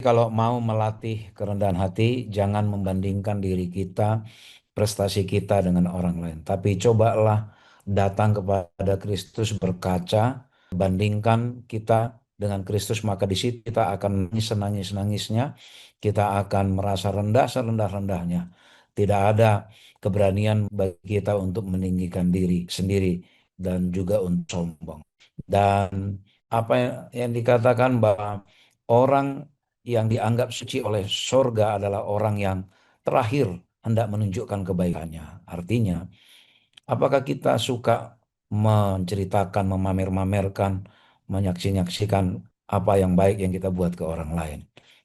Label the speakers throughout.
Speaker 1: Kalau mau melatih kerendahan hati, jangan membandingkan diri kita, prestasi kita dengan orang lain. Tapi cobalah datang kepada Kristus, berkaca, bandingkan kita dengan Kristus, maka di situ kita akan nangis-nangisnya, kita akan merasa rendah serendah-rendahnya. Tidak ada keberanian bagi kita untuk meninggikan diri sendiri dan juga untuk sombong. Dan apa yang dikatakan bahwa orang yang dianggap suci oleh sorga adalah orang yang terakhir hendak menunjukkan kebaikannya. Artinya, apakah kita suka menceritakan, memamer-mamerkan, menyaksi-nyaksikan apa yang baik yang kita buat ke orang lain?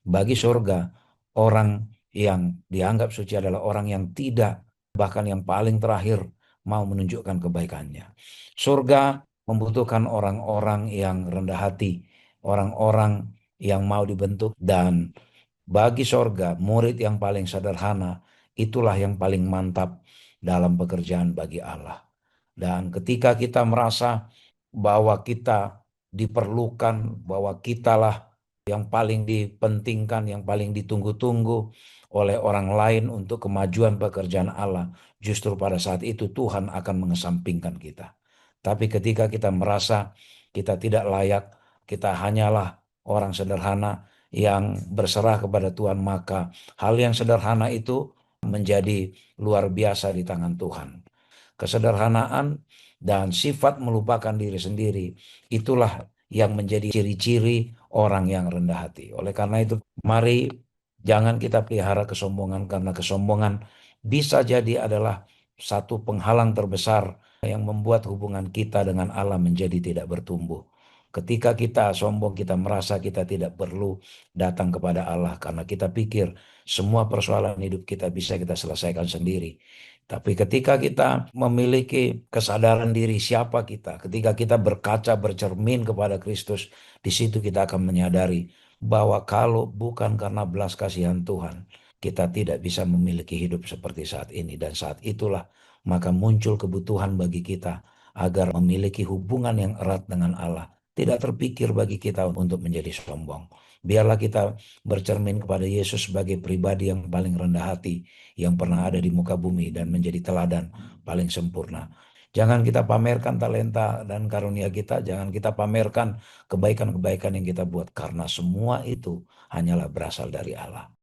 Speaker 1: Bagi sorga, orang yang dianggap suci adalah orang yang tidak, bahkan yang paling terakhir, mau menunjukkan kebaikannya. Surga membutuhkan orang-orang yang rendah hati, orang-orang yang mau dibentuk, dan bagi sorga, murid yang paling sederhana, itulah yang paling mantap dalam pekerjaan bagi Allah. Dan ketika kita merasa bahwa kita diperlukan, bahwa kitalah yang paling dipentingkan, yang paling ditunggu-tunggu oleh orang lain untuk kemajuan pekerjaan Allah, justru pada saat itu Tuhan akan mengesampingkan kita. Tapi ketika kita merasa kita tidak layak, kita hanyalah orang sederhana yang berserah kepada Tuhan, maka hal yang sederhana itu menjadi luar biasa di tangan Tuhan. Kesederhanaan dan sifat melupakan diri sendiri, itulah yang menjadi ciri-ciri orang yang rendah hati. Oleh karena itu, mari jangan kita pelihara kesombongan, karena kesombongan bisa jadi adalah satu penghalang terbesar yang membuat hubungan kita dengan Allah menjadi tidak bertumbuh. Ketika kita sombong, kita merasa kita tidak perlu datang kepada Allah karena kita pikir semua persoalan hidup kita bisa kita selesaikan sendiri. Tapi ketika kita memiliki kesadaran diri siapa kita, ketika kita berkaca bercermin kepada Kristus, di situ kita akan menyadari bahwa kalau bukan karena belas kasihan Tuhan, kita tidak bisa memiliki hidup seperti saat ini. Dan saat itulah maka muncul kebutuhan bagi kita agar memiliki hubungan yang erat dengan Allah. Tidak terpikir bagi kita untuk menjadi sombong. Biarlah kita bercermin kepada Yesus sebagai pribadi yang paling rendah hati yang pernah ada di muka bumi dan menjadi teladan paling sempurna. Jangan kita pamerkan talenta dan karunia kita, jangan kita pamerkan kebaikan-kebaikan yang kita buat, karena semua itu hanyalah berasal dari Allah.